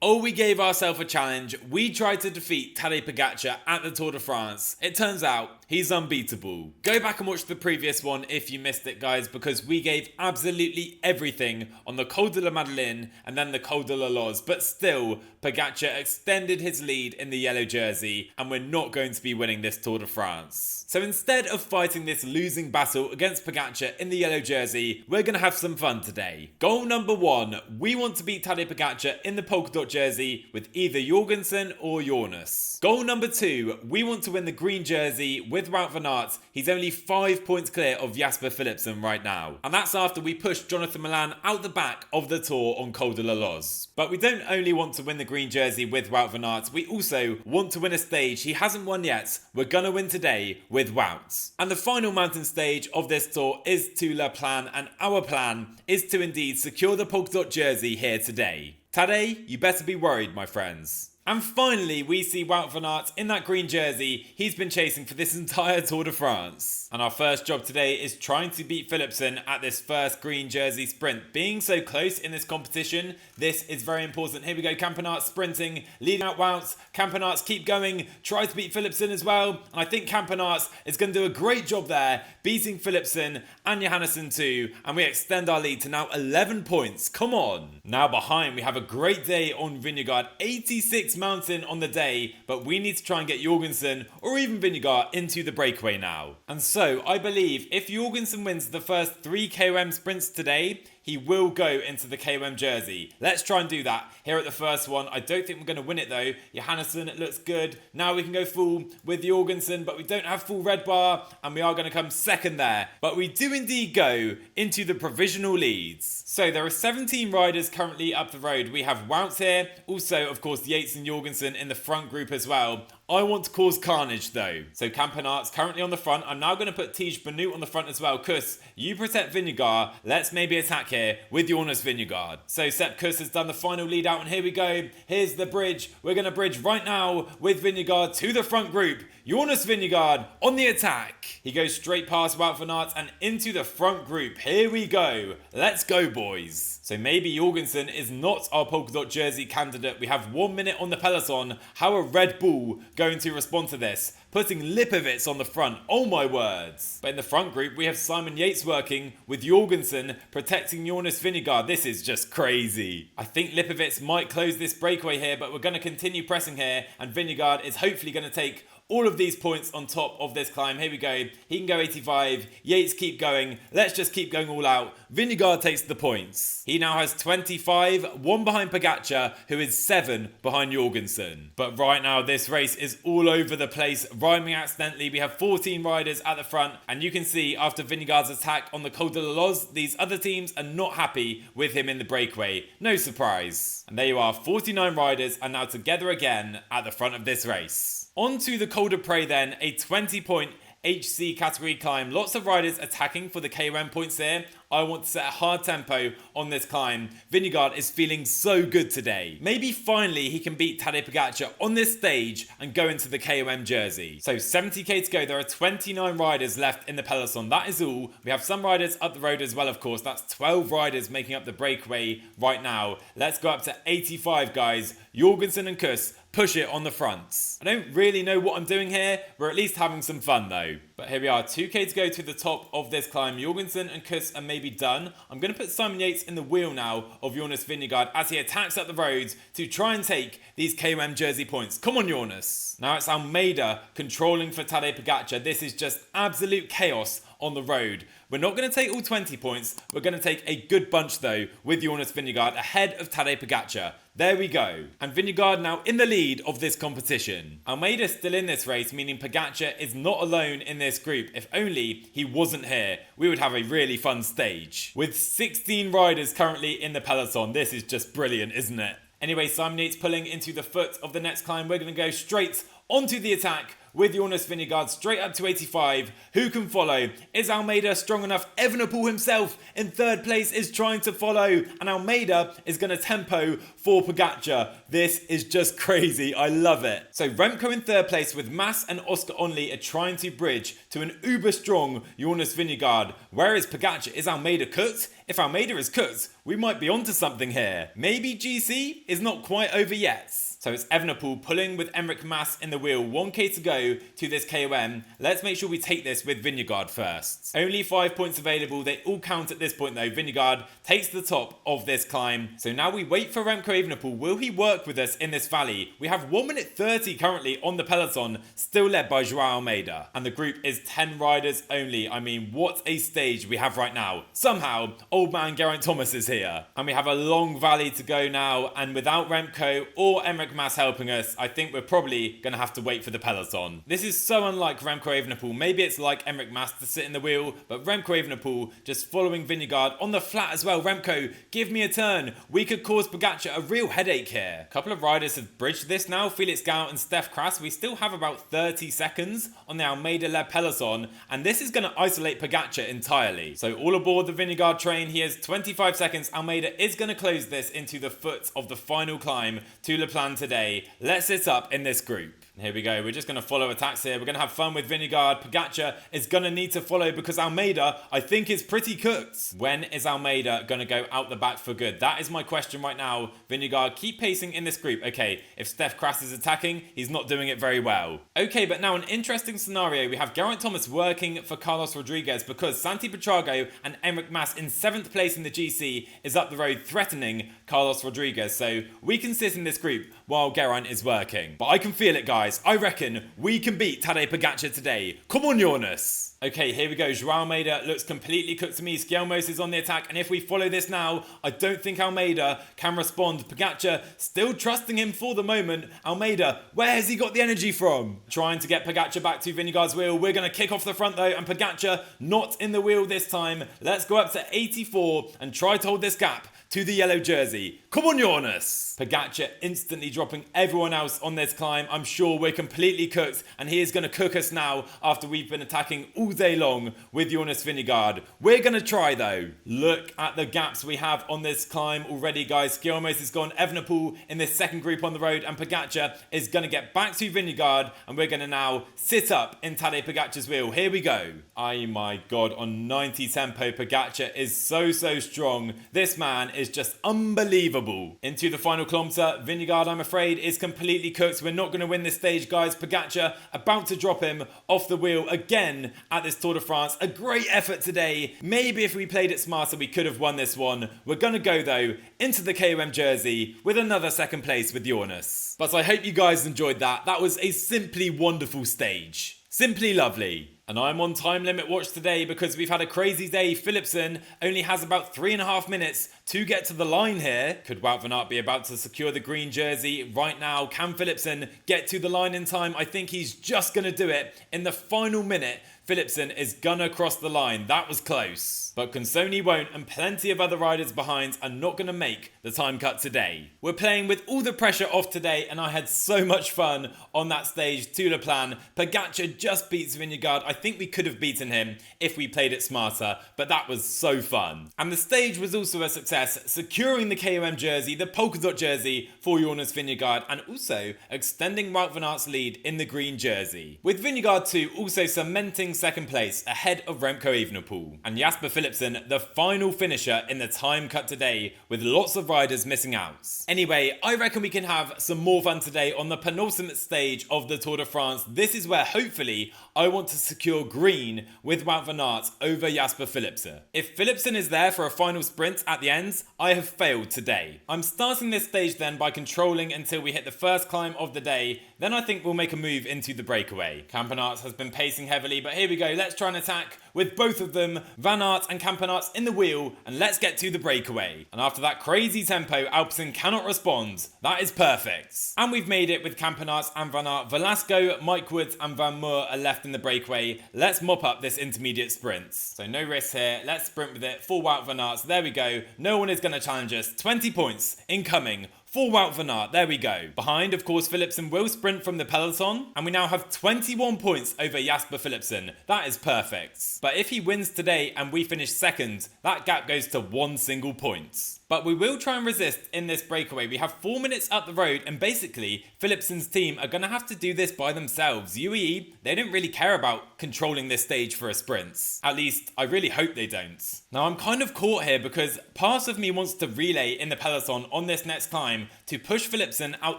Oh, we gave ourselves a challenge. We tried to defeat Tadej Pogacar at the Tour de France. It turns out he's unbeatable. Go back and watch the previous one if you missed it, guys, because we gave absolutely everything on the Col de la Madeleine and then the Col de la Loze. But still, Pogacar extended his lead in the yellow jersey, and we're not going to be winning this Tour de France. So instead of fighting this losing battle against Pogacar in the yellow jersey, we're going to have some fun today. Goal number 1, we want to beat Tadej Pogacar in the polka-dot jersey with either Jorgensen or Jonas. Goal number 2, we want to win the green jersey with Wout van Aert. He's only 5 points clear of Jasper Philipsen right now. And that's after we pushed Jonathan Milan out the back of the Tour on Col de la Loze. But we don't only want to win the green jersey with Wout van Aert, we also want to win a stage he hasn't won yet. We're gonna win today with Wout. And the final mountain stage of this tour is to La Plagne, and our plan is to indeed secure the polka-dot jersey here today. Tadej, you better be worried, my friends. And finally, we see Wout van Aert in that green jersey he's been chasing for this entire Tour de France. And our first job today is trying to beat Philipsen at this first green jersey sprint. Being so close in this competition, this is very important. Here we go, Campenaerts sprinting, leading out Wout. Campenaerts keep going, try to beat Philipsen as well. And I think Campenaerts is going to do a great job there, beating Philipsen and Johannesson too. And we extend our lead to now 11 points. Come on. Now behind, we have a great day on Vingegaard, 86 mountain on the day, but we need to try and get Jorgensen or even Vingegaard into the breakaway now. And so I believe if Jorgensen wins the first 3 KOM sprints today, he will go into the KOM jersey. Let's try and do that here at the first one. I don't think we're going to win it though. Johannesson, it looks good. Now we can go full with Jorgensen, but we don't have full red bar, and we are going to come second there. But we do indeed go into the provisional leads. So there are 17 riders currently up the road. We have Wout here, also of course Yates and Jorgensen in the front group as well. I want to cause carnage though. So Campenaerts currently on the front. I'm now going to put Tadej Pogacar on the front as well. Kuss, you protect Vingegaard. Let's maybe attack here with Jonas Vingegaard. So Sepp Kuss has done the final lead out, and here we go. Here's the bridge. We're going to bridge right now with Vingegaard to the front group. Jonas Vingegaard on the attack. He goes straight past Wout van Aert and into the front group. Here we go. Let's go, boys. So maybe Jorgensen is not our polka-dot jersey candidate. We have 1 minute on the peloton. How are Red Bull going to respond to this? Putting Lipovitz on the front. Oh my words. But in the front group, we have Simon Yates working with Jorgensen protecting Jonas Vingegaard. This is just crazy. I think Lipovitz might close this breakaway here, but we're going to continue pressing here, and Vingegaard is hopefully going to take all of these points on top of this climb. Here we go. He can go 85. Yates keep going. Let's just keep going all out. Vingegaard takes the points. He now has 25, 1 behind Pogacar, who is 7 behind Jorgensen. But right now, this race is all over the place. Rhyming accidentally. We have 14 riders at the front. And you can see after Vingegaard's attack on the Col de la Loze, these other teams are not happy with him in the breakaway. No surprise. And there you are. 49 riders are now together again at the front of this race. On to the Col de Pré then, a 20-point HC category climb. Lots of riders attacking for the KOM points here. I want to set a hard tempo on this climb. Vingegaard is feeling so good today. Maybe finally he can beat Tadej Pogacar on this stage and go into the KOM jersey. So 70k to go. There are 29 riders left in the peloton. That is all. We have some riders up the road as well, of course. That's 12 riders making up the breakaway right now. Let's go up to 85, guys. Jorgensen and Kuss push it on the fronts. I don't really know what I'm doing here. We're at least having some fun though. But here we are, 2k to go to the top of this climb. Jorgensen and Kuss are maybe done. I'm going to put Simon Yates in the wheel now of Jonas Vingegaard as he attacks up the roads to try and take these KOM jersey points. Come on, Jonas. Now it's Almeida controlling for Tadej Pogacar. This is just absolute chaos on the road. We're not going to take all 20 points. We're going to take a good bunch though with Jonas Vingegaard ahead of Tadej Pogacar. There we go. And Vingegaard now in the lead of this competition. Almeida's still in this race, meaning Pogacar is not alone in this group. If only he wasn't here, we would have a really fun stage. With 16 riders currently in the peloton, this is just brilliant, isn't it? Anyway, Simon Yates pulling into the foot of the next climb. We're going to go straight onto the attack with Jonas Vingegaard straight up to 85. Who can follow? Is Almeida strong enough? Evenepoel himself in third place is trying to follow, and Almeida is going to tempo for Pogacar. This is just crazy. I love it. So Remco in third place with Mas and Oscar Onley are trying to bridge to an uber strong Jonas Vingegaard. Where is Pogacar? Is Almeida cooked? If Almeida is cooked, we might be onto something here. Maybe GC is not quite over yet. So it's Evenepoel pulling with Enric Mas in the wheel. 1k to go to this KOM. Let's make sure we take this with Vingegaard first. Only 5 points available. They all count at this point though. Vingegaard takes the top of this climb. So now we wait for Remco Evenepoel. Will he work with us in this valley? We have 1 minute 30 currently on the peloton, still led by Joao Almeida. And the group is 10 riders only. I mean, what a stage we have right now. Somehow, old man Geraint Thomas is here. And we have a long valley to go now. And without Remco or Enric Mas helping us, I think we're probably going to have to wait for the peloton. This is so unlike Remco Evenepoel. Maybe it's like Enric Mas to sit in the wheel, but Remco Evenepoel just following Vingegaard on the flat as well. Remco, give me a turn. We could cause Pogacar a real headache here. A couple of riders have bridged this now. Felix Gall and Steph Kras. We still have about 30 seconds on the Almeida-led peloton, and this is going to isolate Pogacar entirely. So all aboard the Vingegaard train. He has 25 seconds. Almeida is going to close this into the foot of the final climb to Plagne today. Let's sit up in this group. Here we go. We're just going to follow attacks here. We're going to have fun with Vingegaard. Pogacar is going to need to follow because Almeida, I think, is pretty cooked. When is Almeida going to go out the back for good? That is my question right now. Vingegaard, keep pacing in this group. Okay, if Steph Kras is attacking, he's not doing it very well. Okay, but now an interesting scenario. We have Geraint Thomas working for Carlos Rodriguez because Santi Petrago and Enric Mas in 7th place in the GC is up the road threatening Carlos Rodriguez. So we can sit in this group while Geraint is working. But I can feel it, guys. I reckon we can beat Tadej Pogacar today. Come on, Jonas. Okay, here we go. Joao Almeida looks completely cooked to me. Skjelmos is on the attack, and if we follow this now, I don't think Almeida can respond. Pogacar still trusting him for the moment. Almeida, where has he got the energy from? Trying to get Pogacar back to Vingegaard's wheel. We're going to kick off the front though, and Pogacar not in the wheel this time. Let's go up to 84 and try to hold this gap to the yellow jersey. Come on, Jonas. Pogacar instantly dropping everyone else on this climb. I'm sure we're completely cooked, and he is going to cook us now after we've been attacking all day long with Jonas Vingegaard. We're going to try though. Look at the gaps we have on this climb already, guys. Skjelmos is gone. Evenepoel in this second group on the road, and Pogacar is going to get back to Vingegaard, and we're going to now sit up in Tadej Pogacar's wheel. Here we go. Oh my god, on 90 tempo, Pogacar is so strong. This man is just unbelievable. Into the final kilometre, Vingegaard, I'm afraid, is completely cooked. We're not going to win this stage, guys. Pogacar about to drop him off the wheel again at this Tour de France. A great effort today. Maybe if we played it smarter, we could have won this one. We're going to go, though, into the KOM jersey with another second place with Jonas. But I hope you guys enjoyed that. That was a simply wonderful stage. Simply lovely. And I'm on time limit watch today because we've had a crazy day. Philipsen only has about 3.5 minutes to get to the line here. Could Wout van Aert be about to secure the green jersey right now? Can Philipsen get to the line in time? I think he's just going to do it in the final minute. Philipsen is gonna cross the line. That was close. But Consoni won't, and plenty of other riders behind are not gonna make the time cut today. We're playing with all the pressure off today, and I had so much fun on that stage to Plagne. Pogacar just beats Vingegaard. I think we could have beaten him if we played it smarter, but that was so fun. And the stage was also a success, securing the KOM jersey, the polka-dot jersey for Jonas Vingegaard, and also extending Wout van Aert's lead in the green jersey. With Vingegaard too also cementing second place ahead of Remco Evenepoel. And Jasper Philipsen, the final finisher in the time cut today, with lots of riders missing out. Anyway, I reckon we can have some more fun today on the penultimate stage of the Tour de France. This is where hopefully I want to secure green with Wout van Aert over Jasper Philipsen. If Philipsen is there for a final sprint at the end, I have failed today. I'm starting this stage then by controlling until we hit the first climb of the day, then I think we'll make a move into the breakaway. Campenaerts has been pacing heavily, but here we go, let's try and attack with both of them, Van Aert and Campenaerts in the wheel, and let's get to the breakaway. And after that crazy tempo, Alpecin cannot respond. That is perfect. And we've made it with Campenaerts and Van Aert. Velasco, Mike Woods and Van Moor are left in the breakaway. Let's mop up this intermediate sprint. So no risk here, let's sprint with it for Wout van Aert. There we go, no one is going to challenge us. 20 points incoming for Wout van Aert. There we go. Behind, of course, Philipsen will sprint from the peloton, and we now have 21 points over Jasper Philipsen. That is perfect. But if he wins today and we finish second, that gap goes to 1 single point. But we will try and resist in this breakaway. We have 4 minutes up the road, and basically, Philipsen's team are going to have to do this by themselves. UAE, they don't really care about controlling this stage for a sprint. At least, I really hope they don't. Now, I'm kind of caught here because part of me wants to relay in the peloton on this next climb to push Philipsen out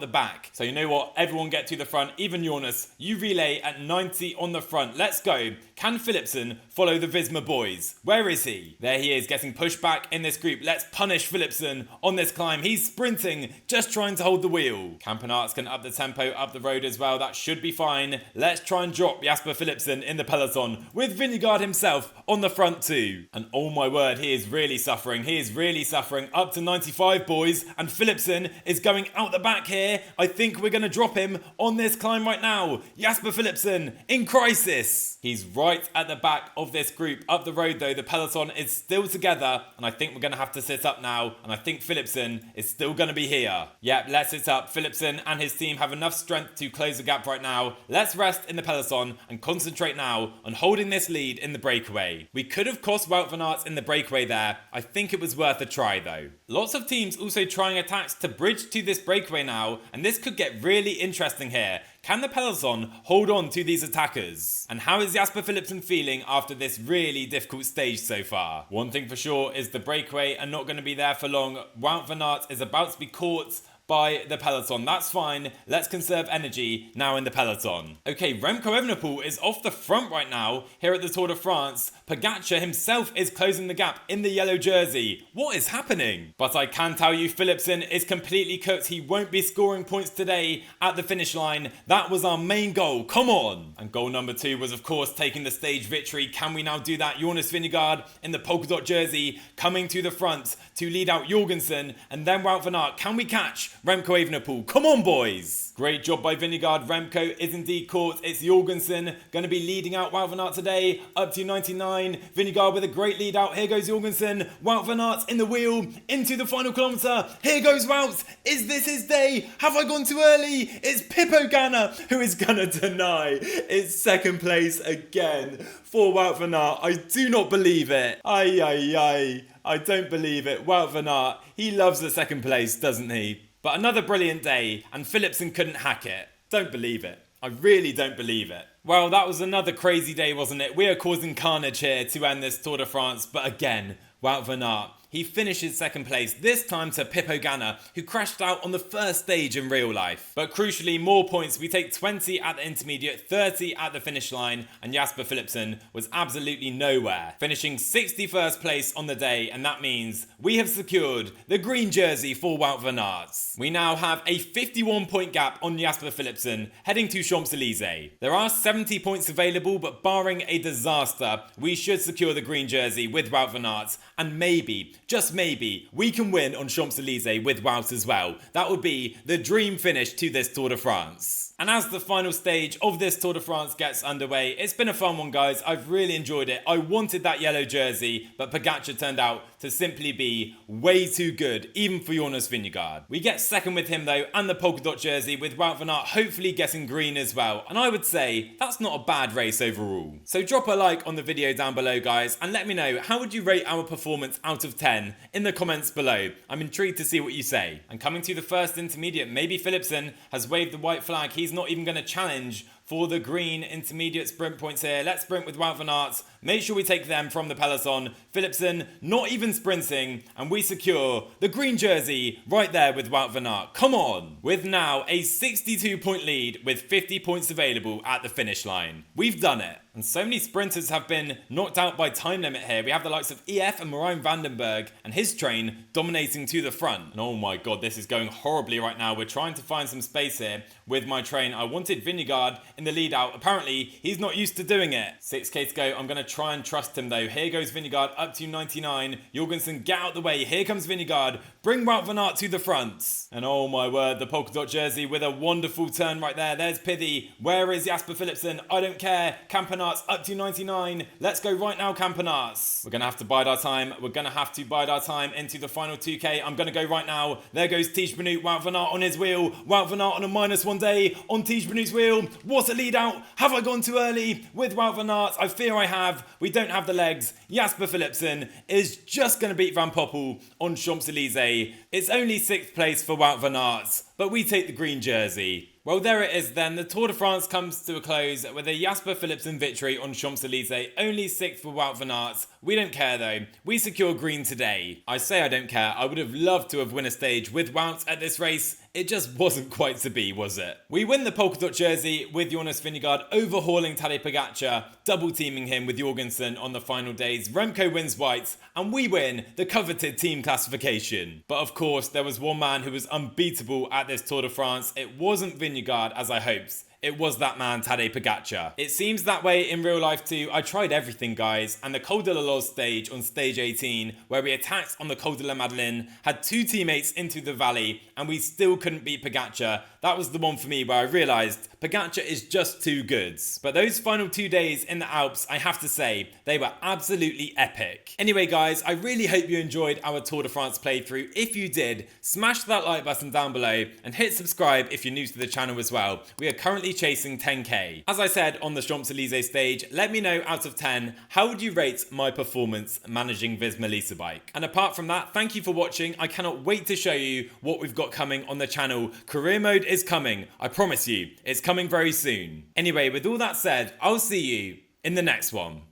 the back. So you know what? Everyone get to the front. Even Jonas, you relay at 90 on the front. Let's go. Can Philipsen follow the Visma boys? Where is he? There he is, getting pushed back in this group. Let's punish Philipsen on this climb. He's sprinting, just trying to hold the wheel. Campenaerts can up the tempo up the road as well. That should be fine. Let's try and drop Jasper Philipsen in the peloton with Vingegaard himself on the front too. And oh my word, he is really suffering. He is really suffering. Up to 95, boys. And Philipsen is going out the back here. I think we're going to drop him on this climb right now. Jasper Philipsen in crisis. He's right at the back of this group. Up the road though, the peloton is still together, and I think we're going to have to sit up now, and I think Philipsen is still going to be here. Yep, let's sit up. Philipsen and his team have enough strength to close the gap right now. Let's rest in the peloton and concentrate now on holding this lead in the breakaway. We could have cost Wout van Aert in the breakaway there. I think it was worth a try though. Lots of teams also trying attacks to bridge to this breakaway now, and this could get really interesting here. Can the peloton hold on to these attackers? And how is Jasper Philipsen feeling after this really difficult stage so far? One thing for sure is the breakaway are not going to be there for long. Wout van Aert is about to be caught by the peloton. That's fine. Let's conserve energy now in the peloton. Okay, Remco Evenepoel is off the front right now here at the Tour de France. Pogacar himself is closing the gap in the yellow jersey. What is happening? But I can tell you Philipsen is completely cooked. He won't be scoring points today at the finish line. That was our main goal. Come on. And goal number 2 was of course taking the stage victory. Can we now do that? Jonas Vingegaard in the polka-dot jersey coming to the front to lead out Jorgensen, and then Wout van Aert. Can we catch Remco Evenepoel? Come on, boys. Great job by Vingegaard. Remco is indeed caught. It's Jorgensen going to be leading out Wout van Aert today up to 99. Vingegaard with a great lead out. Here goes Jorgensen. Wout van Aert in the wheel into the final kilometre. Here goes Wout. Is this his day? Have I gone too early? It's Pogacar who is going to deny it's second place again for Wout van Aert. I do not believe it. I don't believe it. Wout van Aert, he loves the second place, doesn't he? But another brilliant day, and Philipsen couldn't hack it. Don't believe it. I really don't believe it. Well, that was another crazy day, wasn't it? We are causing carnage here to end this Tour de France, but again, Wout van Aert, he finishes second place, this time to Pogacar, who crashed out on the first stage in real life. But crucially, more points. We take 20 at the intermediate, 30 at the finish line, and Jasper Philipsen was absolutely nowhere, finishing 61st place on the day, and that means we have secured the green jersey for Wout van Aert. We now have a 51-point gap on Jasper Philipsen, heading to Champs-Élysées. There are 70 points available, but barring a disaster, we should secure the green jersey with Wout van Aert, and maybe, just maybe, we can win on Champs-Élysées with Wout as well. That would be the dream finish to this Tour de France. And as the final stage of this Tour de France gets underway, it's been a fun one, guys. I've really enjoyed it. I wanted that yellow jersey, but Pogacar turned out to simply be way too good, even for Jonas Vingegaard. We get second with him though, and the polka-dot jersey, with Wout van Aert hopefully getting green as well. And I would say that's not a bad race overall. So drop a like on the video down below, guys, and let me know, how would you rate our performance out of 10 in the comments below? I'm intrigued to see what you say. And coming to the first intermediate, maybe Philipsen has waved the white flag. He's not even going to challenge for the green intermediate sprint points here. Let's sprint with Wout van Aert. Make sure we take them from the peloton. Philipsen not even sprinting, and we secure the green jersey right there with Wout van Aert. Come on! With now a 62-point lead with 50 points available at the finish line. We've done it. And so many sprinters have been knocked out by time limit here. We have the likes of EF and Marijn Vandenberg and his train dominating to the front. And oh my god, this is going horribly right now. We're trying to find some space here with my train. I wanted Vingegaard in the lead out. Apparently, he's not used to doing it. 6k to go. I'm going to try and trust him though. Here goes Vingegaard up to 99. Jorgensen, get out the way. Here comes Vingegaard. Bring Wout van Aert to the front. And oh my word, the polka-dot jersey with a wonderful turn right there. There's Pithy. Where is Jasper Philipsen? I don't care. Campenaerts Campanarts up to 99. Let's go right now, Campanarts. We're going to have to bide our time. We're going to have to bide our time into the final 2K. I'm going to go right now. There goes Tiege Benoot, Wout van Aert on his wheel. Wout van Aert on a -1 day on Tiege Benoot's wheel. What a lead out. Have I gone too early with Wout van Aert? I fear I have. We don't have the legs. Jasper Philipsen is just going to beat Van Poppel on Champs-Élysées. It's only 6th place for Wout van Aert, but we take the green jersey. Well, there it is then. The Tour de France comes to a close with a Jasper Philipsen victory on Champs-Élysées. Only 6th for Wout van Aert. We don't care though. We secure green today. I say I don't care. I would have loved to have won a stage with Wout at this race. It just wasn't quite to be, was it? We win the polka-dot jersey with Jonas Vingegaard overhauling Tadej Pogacar, double teaming him with Jorgensen on the final days. Remco wins white, and we win the coveted team classification. But of course, there was one man who was unbeatable at this Tour de France. It wasn't Vingegaard as I hoped. It was that man, Tadej Pogacar. It seems that way in real life too. I tried everything, guys, and the Col de la Loze stage on stage 18, where we attacked on the Col de la Madeleine, had 2 teammates into the valley, and we still couldn't beat Pogacar. That was the one for me where I realised Pogacar is just too good. But those final 2 days in the Alps, I have to say, they were absolutely epic. Anyway, guys, I really hope you enjoyed our Tour de France playthrough. If you did, smash that like button down below and hit subscribe if you're new to the channel as well. We are currently chasing 10k. As I said on the Champs-Élysées stage, let me know out of 10, how would you rate my performance managing Visma Lease bike? And apart from that, thank you for watching. I cannot wait to show you what we've got coming on the channel. Career mode is coming. I promise you, it's coming very soon. Anyway, with all that said, I'll see you in the next one.